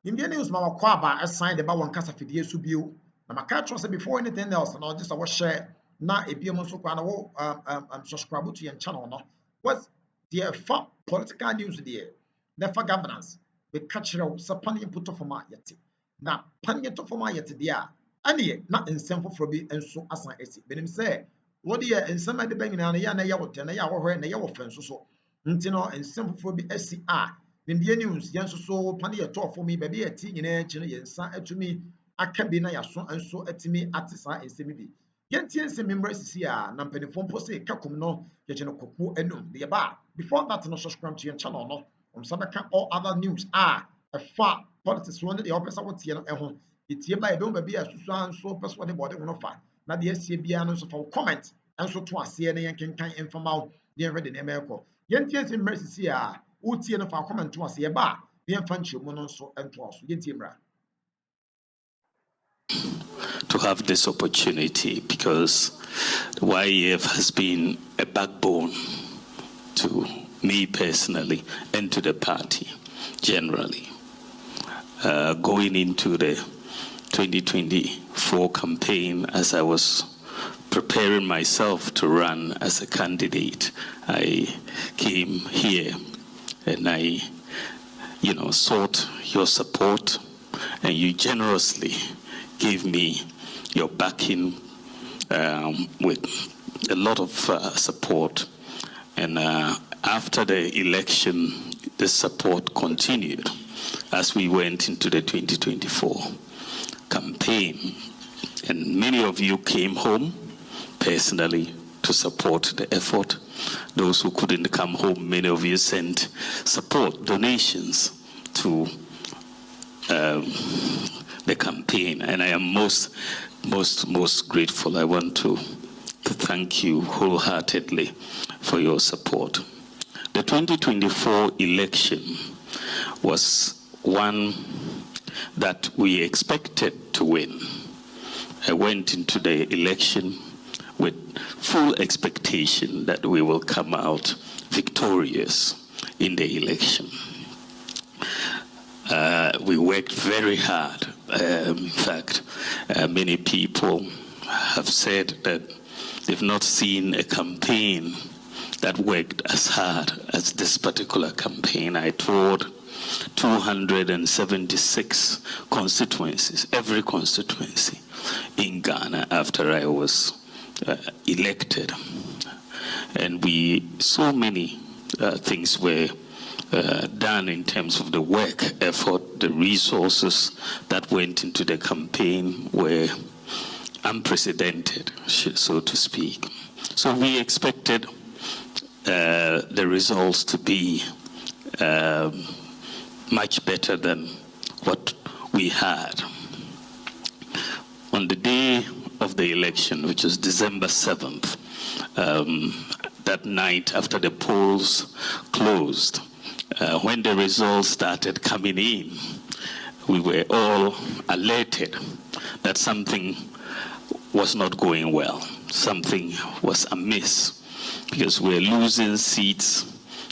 Indian news ma wakɔ aba assign the ba wɔn kasa fidie so bio. Na maka trust before anything else na just a share na ebiem nso kwa na wo subscribe to your channel no. What's the fa political news there? The fa governance. We catch you sa pan input of format yet. Na pan yet to format yet there. Ani na nsɛm foforɔ bi nso asan asi. Benim sɛ wo de nsɛm ade ba nyina na ya na ya wo na ya wo hwɛ na ya wo fɛn so. Nti no nsɛm foforɔ bi asi a Indian news yɛn nso so pan yɛ tɔɔ for me baabi yɛ ti nyina akyi no yɛn nsa atumi aka bi na yɛaso nso atumi ate saa nsɛm bi. Yɛntie nsɛm mmra sisi a na mpanimfoɔ mpo sɛ kakum no yɛgye no kɔkɔɔ anum. De yɛba before that no subscribe to your channel no. Omsabɛka all other news ɛfa politics no deɛ wɔpɛ sɛ wotie no ɛho. Yɛtie ba yɛbɛhu baabi a susu nso pɛ so wɔde bɔde ho no fa. Na deɛ asie biara no nso fa wo comment nso to aseɛ na yɛnkenkan mfama wo deɛ nhwɛ de nneɛma ɛkɔ. Yɛntie nsɛm mmra sisi a wotie no fa comment to aseɛ ba yɛmfa nkyɛmu no nso ntoa so. Yɛntie mmra. To have this opportunity because the YEF has been a backbone to me personally and to the party generally. Going into the 2024 campaign, as I was preparing myself to run as a candidate, I came here and I, sought your support, and you generously gave me your backing with a lot of support. And after the election, the support continued as we went into the 2024 campaign. And many of you came home personally to support the effort. Those who couldn't come home, many of you sent support donations to the campaign, and I am most grateful. I want to thank you wholeheartedly for your support. The 2024 election was one that we expected to win. I went into the election with full expectation that we will come out victorious in the election. We worked very hard. In fact, many people have said that they've not seen a campaign that worked as hard as this particular campaign. I toured 276 constituencies, every constituency in Ghana after I was elected. And so many things were done in terms of the work effort. The resources that went into the campaign were unprecedented, so to speak. So we expected the results to be much better than what we had. On the day of the election, which was December 7th, that night after the polls closed, when the results started coming in, we were all alerted that something was not going well. Something was amiss, because we're losing seats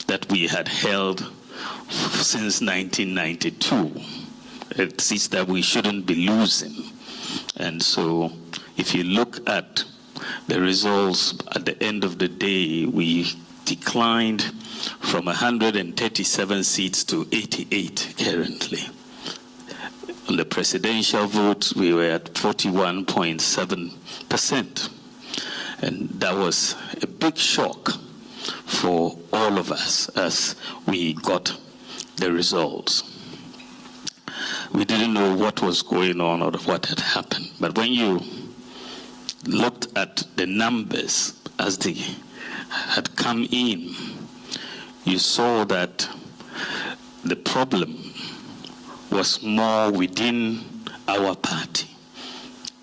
that we had held since 1992. Seats that we shouldn't be losing. And so if you look at the results at the end of the day, we declined from 137 seats to 88 currently. On the presidential vote, we were at 41.7%. And that was a big shock for all of us as we got the results. We didn't know what was going on or what had happened. But when you looked at the numbers as they had come in, you saw that the problem was more within our party.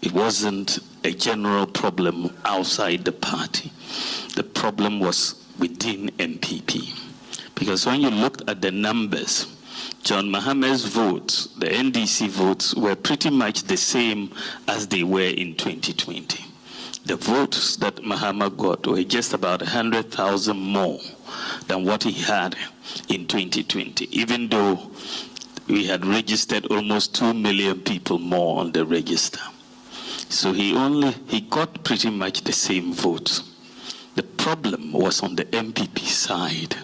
It wasn't a general problem outside the party. The problem was within MPP. Because when you looked at the numbers, John Mahamad's votes, the NDC votes, were pretty much the same as they were in 2020. The votes that Mahama got were just about 100,000 more than what he had in 2020, even though we had registered almost 2 million people more on the register. So he got pretty much the same votes. The problem was on the MPP side,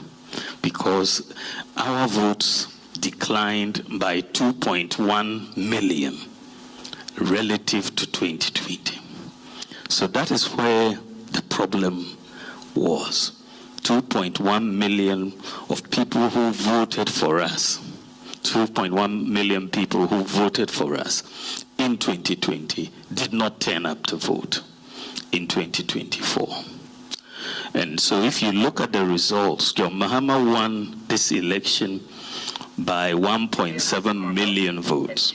because our votes declined by 2.1 million relative to 2020. So that is where the problem was. 2.1 million of people who voted for us, 2.1 million people who voted for us in 2020 did not turn up to vote in 2024. And so if you look at the results, John Mahama won this election by 1.7 million votes.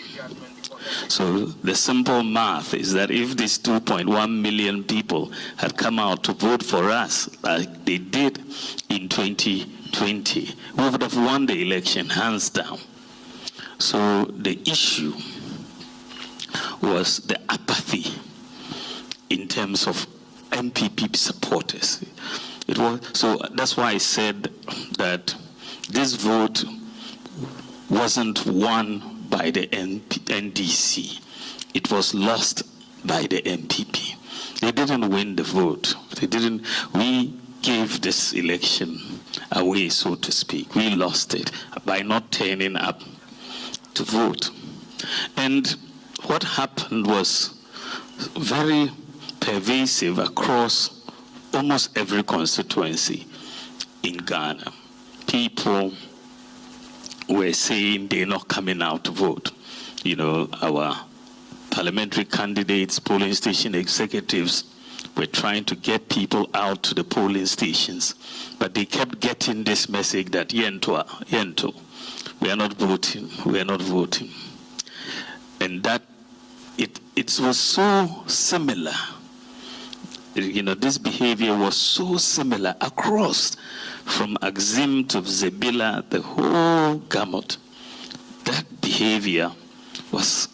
So the simple math is that if these 2.1 million people had come out to vote for us like they did in 2020, we would have won the election hands down. So the issue was the apathy in terms of MPP supporters. So that's why I said that this vote wasn't won by the NDC. It was lost by the MPP. They didn't win the vote. We gave this election away, so to speak. We lost it by not turning up to vote. And what happened was very pervasive across almost every constituency in Ghana. People were saying they're not coming out to vote. You know, our parliamentary candidates, polling station executives were trying to get people out to the polling stations, but they kept getting this message that Yento, we are not voting, we are not voting. And that it was so similar. You know, this behavior was so similar across, from Axim to Zebila, the whole gamut. That behavior was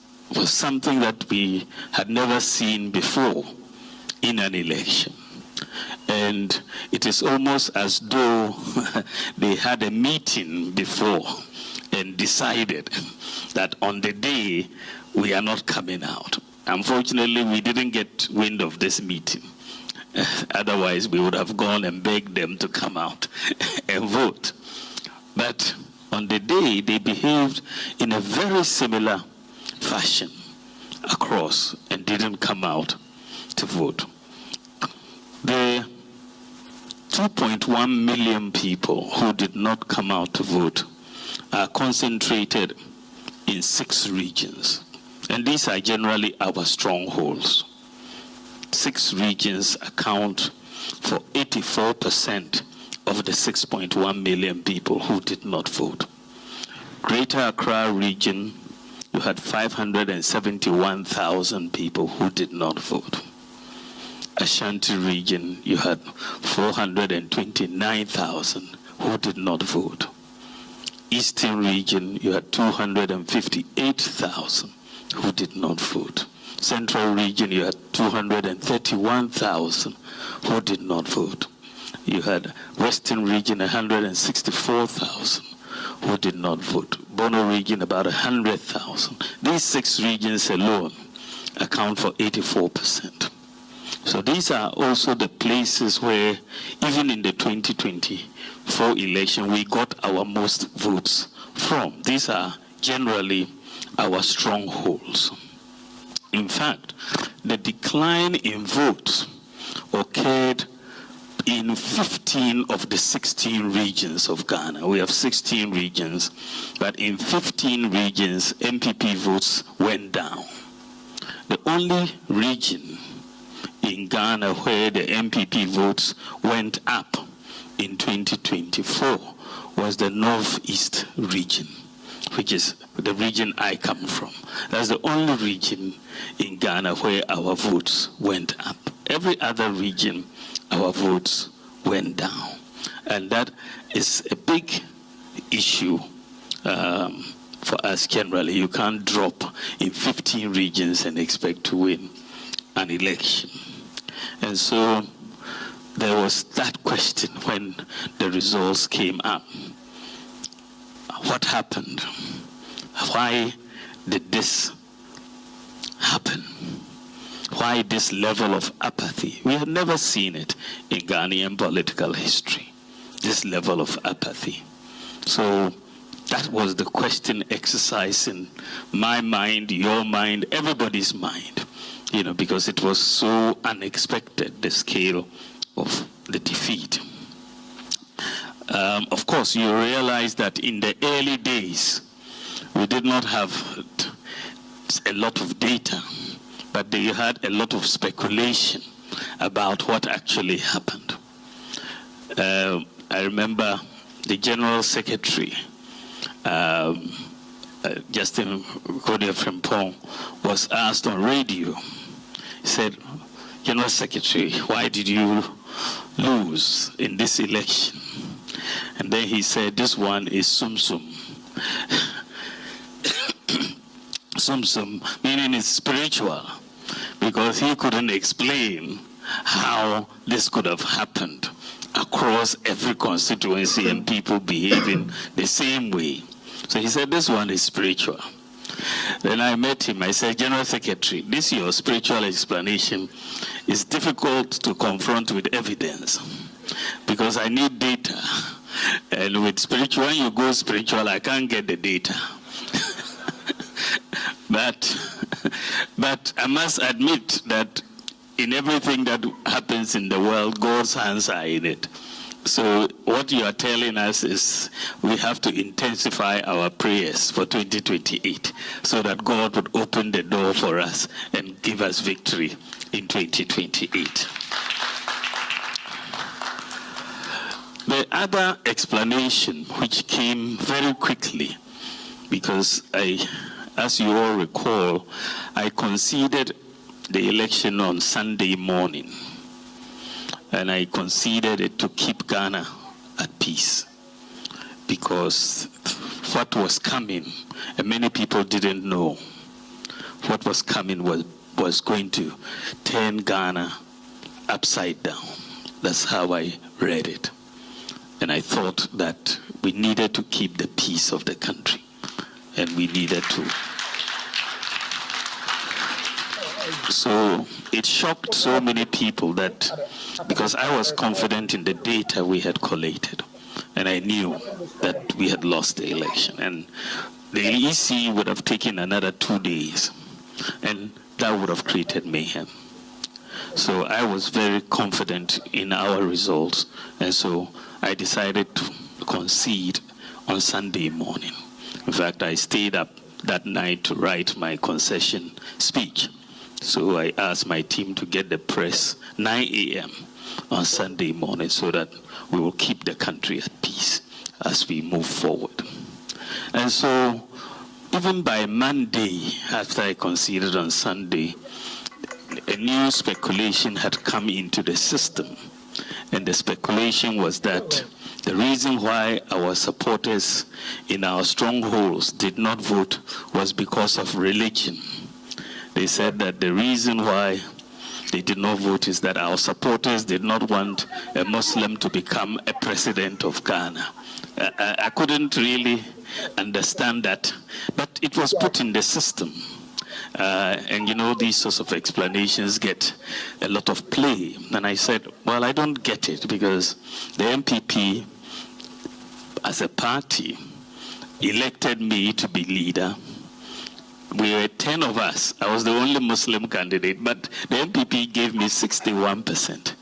something that we had never seen before in an election. And it is almost as though they had a meeting before and decided that on the day we are not coming out. Unfortunately, we didn't get wind of this meeting. Otherwise, we would have gone and begged them to come out and vote. But on the day, they behaved in a very similar fashion across and didn't come out to vote. The 2.1 million people who did not come out to vote are concentrated in 6 regions. And these are generally our strongholds. 6 regions account for 84% of the 6.1 million people who did not vote. Greater Accra region, you had 571,000 people who did not vote. Ashanti region, you had 429,000 who did not vote. Eastern region, you had 258,000 who did not vote. Central region, you had 231,000 who did not vote. You had Western region, 164,000 who did not vote. Bono region, about 100,000. These 6 regions alone account for 84%. So these are also the places where, even in the 2024 election, we got our most votes from. These are generally our strongholds. In fact, the decline in votes occurred in 15 of the 16 regions of Ghana. We have 16 regions, but in 15 regions, MPP votes went down. The only region in Ghana where the MPP votes went up in 2024 was the Northeast region, which is the region I come from. That's the only region in Ghana where our votes went up. Every other region, our votes went down. And that is a big issue for us generally. You can't drop in 15 regions and expect to win an election. And so there was that question when the results came up. What happened? why did this happen? Why this level of apathy? We have never seen it in Ghanaian political history, this level of apathy. So that was the question exercise in my mind, your mind, everybody's mind, because it was so unexpected, the scale of the defeat. Of course, you realize that in the early days, we did not have a lot of data, but they had a lot of speculation about what actually happened. I remember the General Secretary, Justin Kodia Frimpong, was asked on radio. He said, General Secretary, why did you lose in this election? And then he said, this one is sum-sum. Sum-sum, meaning it's spiritual, because he couldn't explain how this could have happened across every constituency and people behaving the same way. So he said, this one is spiritual. Then I met him. I said, General Secretary, this your spiritual explanation is difficult to confront with evidence because I need data. And with spiritual, when you go spiritual, I can't get the data. But I must admit that in everything that happens in the world, God's hands are in it. So what you are telling us is we have to intensify our prayers for 2028 so that God would open the door for us and give us victory in 2028. The other explanation, which came very quickly, because as you all recall, I conceded the election on Sunday morning. And I conceded it to keep Ghana at peace. Because what was coming, and many people didn't know, what was coming was going to turn Ghana upside down. That's how I read it. And I thought that we needed to keep the peace of the country. And we needed to. So it shocked so many people that, because I was confident in the data we had collated, and I knew that we had lost the election. And the EC would have taken another 2 days, and that would have created mayhem. So I was very confident in our results, and so I decided to concede on Sunday morning. In fact, I stayed up that night to write my concession speech. So I asked my team to get the press 9 a.m. on Sunday morning so that we will keep the country at peace as we move forward. And so even by Monday, after I conceded on Sunday, a new speculation had come into the system. And the speculation was that the reason why our supporters in our strongholds did not vote was because of religion. They said that the reason why they did not vote is that our supporters did not want a Muslim to become a president of Ghana. I couldn't really understand that, but it was put in the system. And these sorts of explanations get a lot of play. And I said, well, I don't get it, because the MPP, as a party, elected me to be leader. We were 10 of us. I was the only Muslim candidate, but the MPP gave me 61%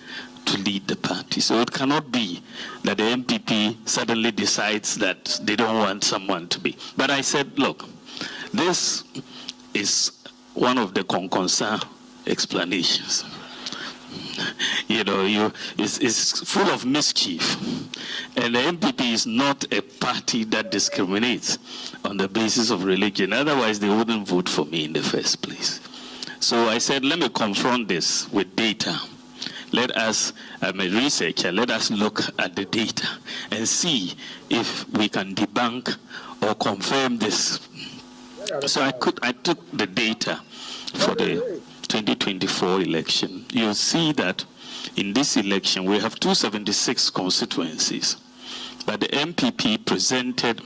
to lead the party. So it cannot be that the MPP suddenly decides that they don't want someone to be. But I said, look, this is one of the concern explanations. It's full of mischief. And the MPP is not a party that discriminates on the basis of religion. Otherwise, they wouldn't vote for me in the first place. So I said, let me confront this with data. I'm a researcher, let us look at the data and see if we can debunk or confirm this. So I took the data for the 2024 election. You'll see that in this election, we have 276 constituencies, but the MPP presented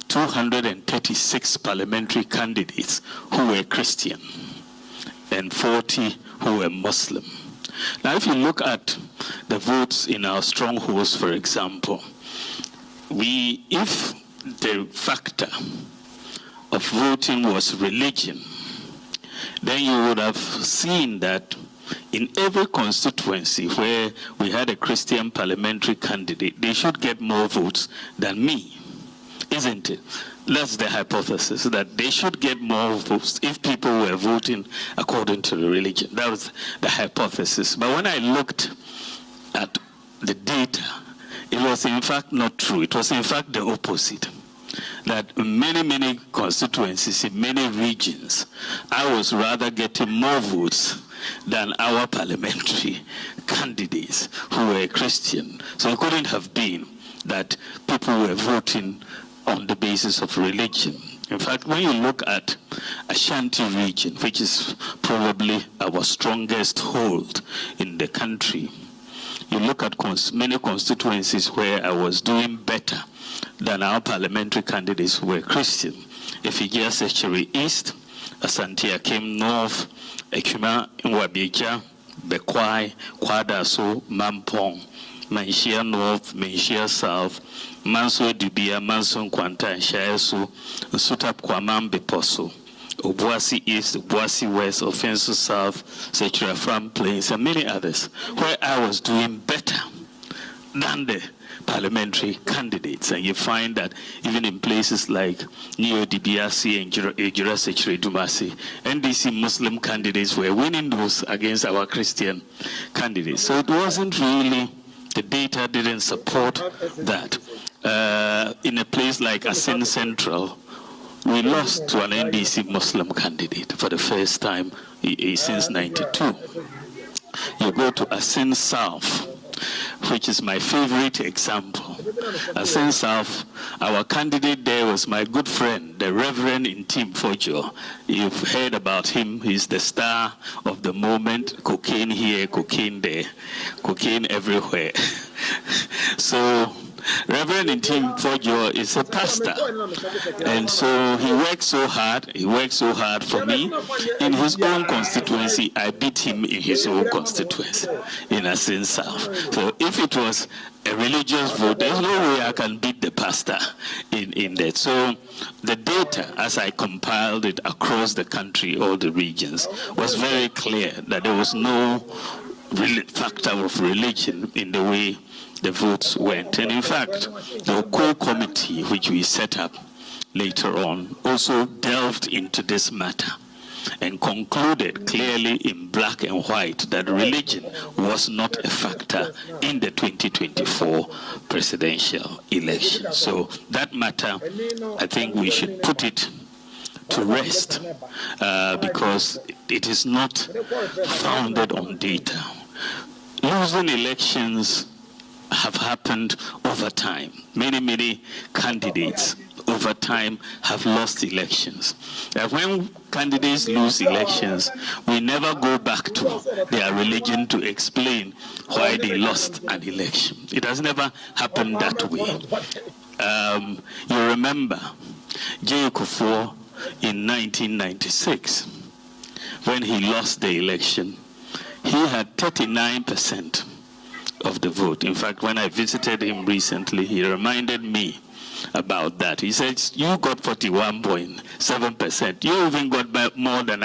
236 parliamentary candidates who were Christian and 40 who were Muslim. Now, if you look at the votes in our strongholds, for example, if the factor of voting was religion, then you would have seen that in every constituency where we had a Christian parliamentary candidate, they should get more votes than me, isn't it? That's the hypothesis, that they should get more votes if people were voting according to the religion. That was the hypothesis. But when I looked at the data, it was in fact not true. It was in fact the opposite. That in many constituencies, in many regions, I was rather getting more votes than our parliamentary candidates who were Christian. So it couldn't have been that people were voting on the basis of religion. In fact, when you look at Ashanti region, which is probably our strongest hold in the country, you look at many constituencies where I was doing better than our parliamentary candidates who were Christian. Ifijia Secretary East, Asante Akim North, Ekuma Nwabija, Bekwai, Kwadaso, Mampong, Manshia North, Manshia South, Manso Dubia, Manso Kwanta, Shaesu, Sutap Kwamam Beposo, Obuasi East, Obuasi West, Offenso South, Secretary Afram Plains, and many others, where I was doing better than the parliamentary candidates. And you find that even in places like Neo DBRC and Ejura Secretary Dumasi, NDC Muslim candidates were winning those against our Christian candidates. So it wasn't really, the data didn't support that. In a place like Asin Central, we lost to an NDC Muslim candidate for the first time since '92. You go to Asin South, which is my favorite example. Asin South, our candidate there was my good friend, the Reverend Intim Fojo. You've heard about him. He's the star of the moment. Cocaine here, cocaine there, cocaine everywhere. So Reverend Intim Fojo is a pastor, and so he works so hard. He works so hard for me. In his own constituency, I beat him in his own constituency, in Asin South. So if it was a religious vote, there's no way I can beat the pastor in that. So the data, as I compiled it across the country, all the regions, was very clear that there was no factor of religion in the way the votes went. And in fact, the core committee, which we set up later on, also delved into this matter and concluded clearly in black and white that religion was not a factor in the 2024 presidential election. So that matter, I think we should put it to rest because it is not founded on data. Losing elections have happened over time. Many candidates over time have lost elections. And when candidates lose elections, we never go back to their religion to explain why they lost an election. It has never happened that way. You remember J. Kufuor in 1996, when he lost the election, he had 39% of the vote. In fact, when I visited him recently, he reminded me about that. He said, you got 41.7%. You even got more than